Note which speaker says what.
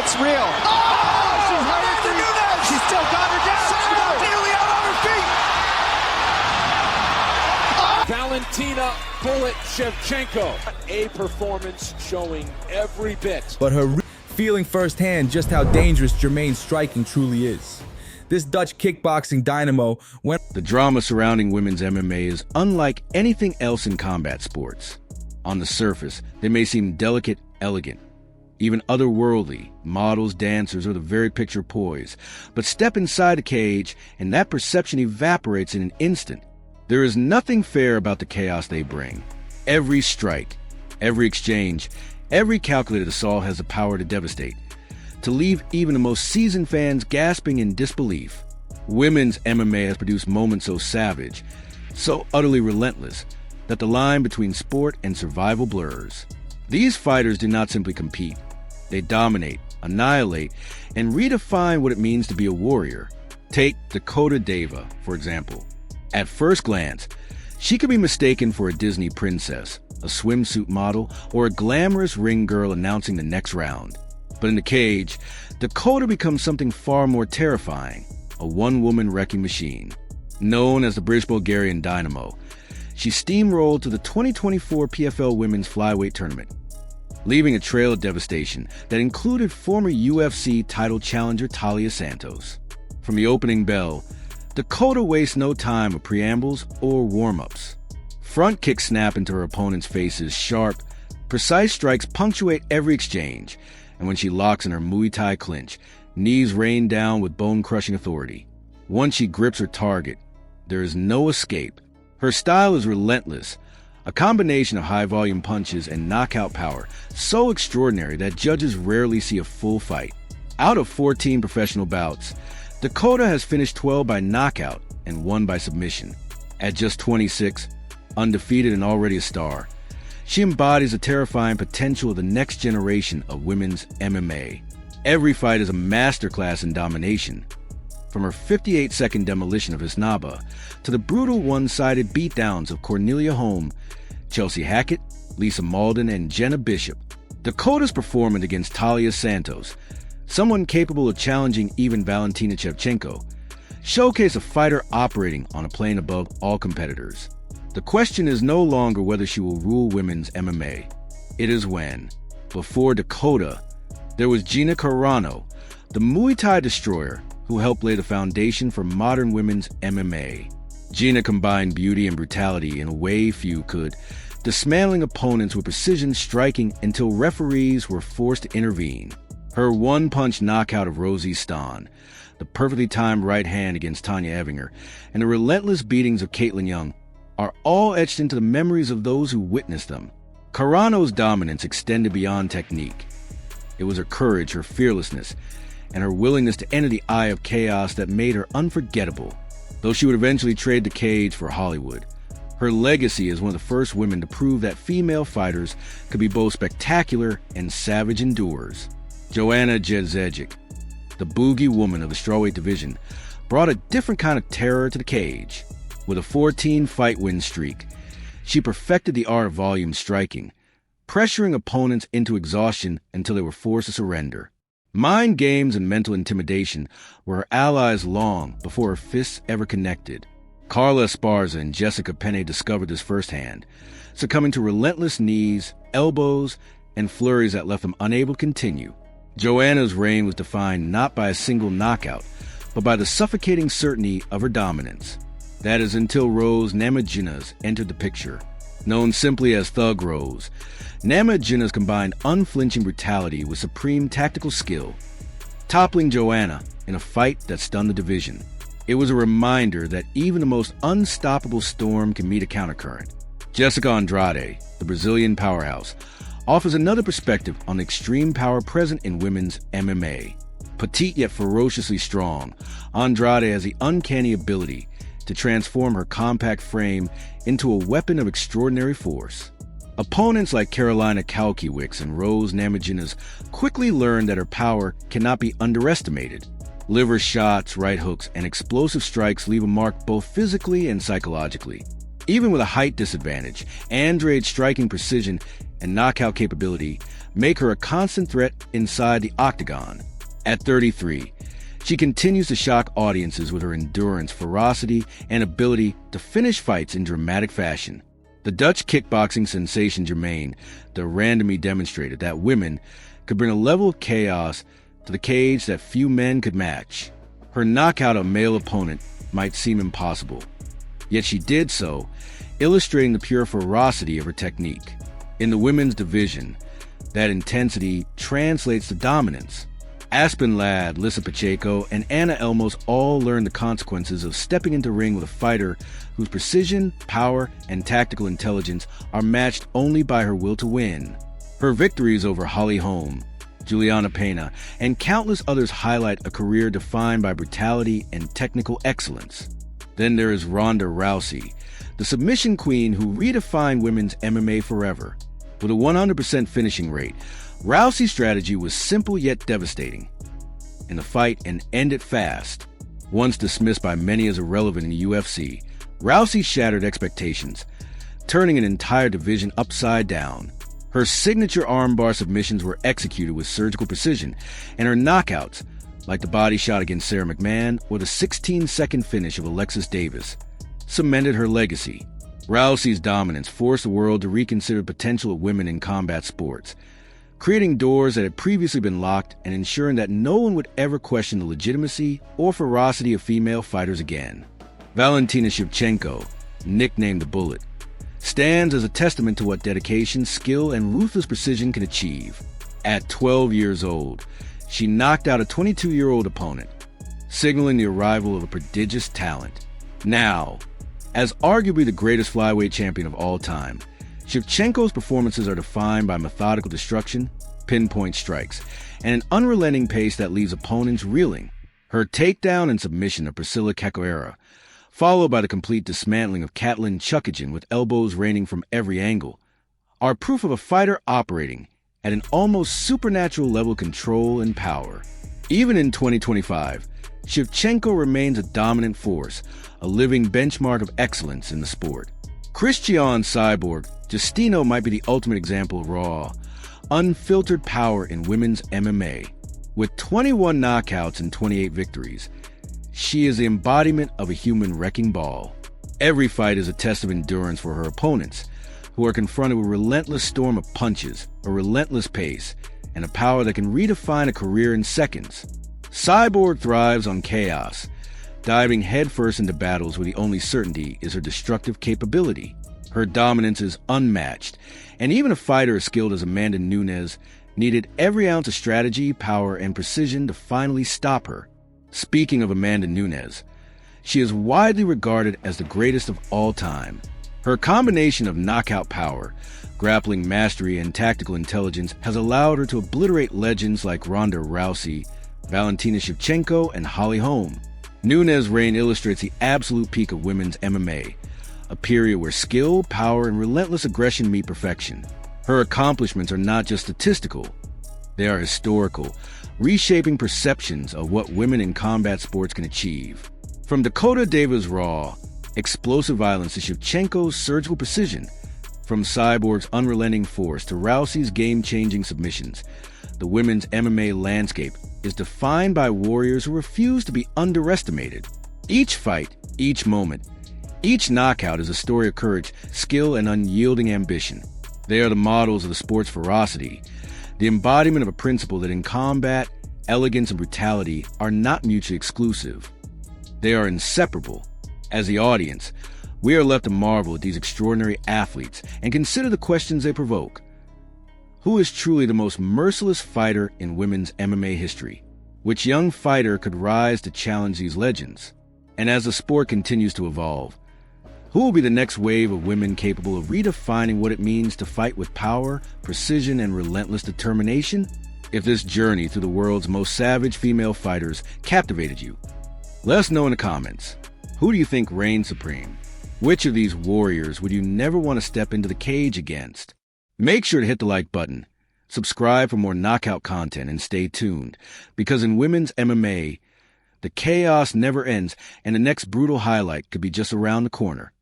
Speaker 1: It's real. Oh, she's Amanda Nunes. She's still got her down. Simultaneously out on her feet.
Speaker 2: Valentina Bullet Shevchenko. A performance showing every bit.
Speaker 3: But her feeling firsthand just how dangerous Germaine's striking truly is. This Dutch kickboxing dynamo went...
Speaker 4: The drama surrounding women's MMA is unlike anything else in combat sports. On the surface, they may seem delicate, elegant, even otherworldly, models, dancers, or the very picture poise. But step inside a cage, and that perception evaporates in an instant. There is nothing fair about the chaos they bring. Every strike, every exchange, every calculated assault has the power to devastate, to leave even the most seasoned fans gasping in disbelief. Women's MMA has produced moments so savage, so utterly relentless, that the line between sport and survival blurs. These fighters do not simply compete. They dominate, annihilate, and redefine what it means to be a warrior. Take Dakota Deva, for example. At first glance, she could be mistaken for a Disney princess, a swimsuit model, or a glamorous ring girl announcing the next round. But in the cage, Dakota becomes something far more terrifying, a one-woman wrecking machine. Known as the British Bulgarian Dynamo, she steamrolled to the 2024 PFL Women's Flyweight Tournament, leaving a trail of devastation that included former UFC title challenger Taila Santos. From the opening bell, Dakota wastes no time with preambles or warm-ups. Front kicks snap into her opponent's faces, sharp, precise strikes punctuate every exchange, and when she locks in her Muay Thai clinch, knees rain down with bone-crushing authority. Once she grips her target, there is no escape. Her style is relentless, a combination of high-volume punches and knockout power, so extraordinary that judges rarely see a full fight. Out of 14 professional bouts, Dakota has finished 12 by knockout and 1 by submission. At just 26, undefeated and already a star, she embodies the terrifying potential of the next generation of women's MMA. Every fight is a masterclass in domination. From her 58-second demolition of Hisnaba to the brutal one-sided beatdowns of Cornelia Holm, Chelsea Hackett, Lisa Malden, and Jenna Bishop, Dakota's performance against Taila Santos, someone capable of challenging even Valentina Shevchenko, showcase a fighter operating on a plane above all competitors. The question is no longer whether she will rule women's MMA. It is when. Before Dakota, there was Gina Carano, the Muay Thai destroyer who helped lay the foundation for modern women's MMA. Gina combined beauty and brutality in a way few could, dismantling opponents with precision striking until referees were forced to intervene. Her one-punch knockout of Rosie Stan, the perfectly timed right hand against Tanya Evinger, and the relentless beatings of Caitlin Young are all etched into the memories of those who witnessed them. Carano's dominance extended beyond technique. It was her courage, her fearlessness, and her willingness to enter the eye of chaos that made her unforgettable. Though she would eventually trade the cage for Hollywood, her legacy as one of the first women to prove that female fighters could be both spectacular and savage endurers. Joanna Jedrzejczyk, the boogie woman of the strawweight division, brought a different kind of terror to the cage. With a 14-fight win streak, she perfected the art of volume striking, pressuring opponents into exhaustion until they were forced to surrender. Mind games and mental intimidation were her allies long before her fists ever connected. Carla Esparza and Jessica Penne discovered this firsthand, succumbing to relentless knees, elbows, and flurries that left them unable to continue. Joanna's reign was defined not by a single knockout, but by the suffocating certainty of her dominance. That is until Rose Namajunas entered the picture. Known simply as Thug Rose, Namajunas combined unflinching brutality with supreme tactical skill, toppling Joanna in a fight that stunned the division. It was a reminder that even the most unstoppable storm can meet a countercurrent. Jessica Andrade, the Brazilian powerhouse, offers another perspective on the extreme power present in women's MMA. Petite yet ferociously strong, Andrade has the uncanny ability to transform her compact frame into a weapon of extraordinary force. Opponents like Carolina Kalkiewicz and Rose Namajunas quickly learned that her power cannot be underestimated. Liver shots, right hooks, and explosive strikes leave a mark both physically and psychologically. Even with a height disadvantage, Andrade's striking precision and knockout capability make her a constant threat inside the octagon. At 33, she continues to shock audiences with her endurance, ferocity, and ability to finish fights in dramatic fashion. The Dutch kickboxing sensation Germaine, the Randamie, demonstrated that women could bring a level of chaos to the cage that few men could match. Her knockout a male opponent might seem impossible, yet she did so, illustrating the pure ferocity of her technique. In the women's division, that intensity translates to dominance. Aspen Ladd, Lisa Pacheco, and Anna Elmos all learned the consequences of stepping into ring with a fighter whose precision, power, and tactical intelligence are matched only by her will to win. Her victories over Holly Holm, Juliana Pena, and countless others highlight a career defined by brutality and technical excellence. Then there is Ronda Rousey, the submission queen who redefined women's MMA forever. With a 100% finishing rate, Rousey's strategy was simple yet devastating. In the fight and end it fast. Once dismissed by many as irrelevant in the UFC, Rousey shattered expectations, turning an entire division upside down. Her signature armbar submissions were executed with surgical precision, and her knockouts, like the body shot against Sarah McMahon or the 16-second finish of Alexis Davis, cemented her legacy. Rousey's dominance forced the world to reconsider the potential of women in combat sports, creating doors that had previously been locked and ensuring that no one would ever question the legitimacy or ferocity of female fighters again. Valentina Shevchenko, nicknamed the Bullet, stands as a testament to what dedication, skill, and ruthless precision can achieve. At 12 years old, she knocked out a 22-year-old opponent, signaling the arrival of a prodigious talent. Now, as arguably the greatest flyweight champion of all time, Shevchenko's performances are defined by methodical destruction, pinpoint strikes, and an unrelenting pace that leaves opponents reeling. Her takedown and submission of Priscilla Cachoeira, followed by the complete dismantling of Katlyn Chukagin with elbows raining from every angle, are proof of a fighter operating at an almost supernatural level of control and power. Even in 2025, Shevchenko remains a dominant force, a living benchmark of excellence in the sport. Cris Cyborg Justino might be the ultimate example of raw, unfiltered power in women's MMA. With 21 knockouts and 28 victories, she is the embodiment of a human wrecking ball. Every fight is a test of endurance for her opponents, who are confronted with a relentless storm of punches, a relentless pace, and a power that can redefine a career in seconds. Cyborg thrives on chaos, diving headfirst into battles where the only certainty is her destructive capability. Her dominance is unmatched, and even a fighter as skilled as Amanda Nunes needed every ounce of strategy, power, and precision to finally stop her. Speaking of Amanda Nunes, she is widely regarded as the greatest of all time. Her combination of knockout power, grappling mastery, and tactical intelligence has allowed her to obliterate legends like Ronda Rousey, Valentina Shevchenko, and Holly Holm. Nunes' reign illustrates the absolute peak of women's MMA, a period where skill, power, and relentless aggression meet perfection. Her accomplishments are not just statistical, they are historical, reshaping perceptions of what women in combat sports can achieve. From Dakota Deva's raw, explosive violence to Shevchenko's surgical precision, from Cyborg's unrelenting force to Rousey's game-changing submissions, the women's MMA landscape is defined by warriors who refuse to be underestimated. Each fight, each moment, each knockout is a story of courage, skill, and unyielding ambition. They are the models of the sport's ferocity, the embodiment of a principle that in combat, elegance and brutality are not mutually exclusive. They are inseparable. As the audience, we are left to marvel at these extraordinary athletes and consider the questions they provoke. Who is truly the most merciless fighter in women's MMA history? Which young fighter could rise to challenge these legends? And as the sport continues to evolve, who will be the next wave of women capable of redefining what it means to fight with power, precision, and relentless determination? If this journey through the world's most savage female fighters captivated you, let us know in the comments. Who do you think reigns supreme? Which of these warriors would you never want to step into the cage against? Make sure to hit the like button, subscribe for more knockout content, and stay tuned, because in women's MMA, the chaos never ends and the next brutal highlight could be just around the corner.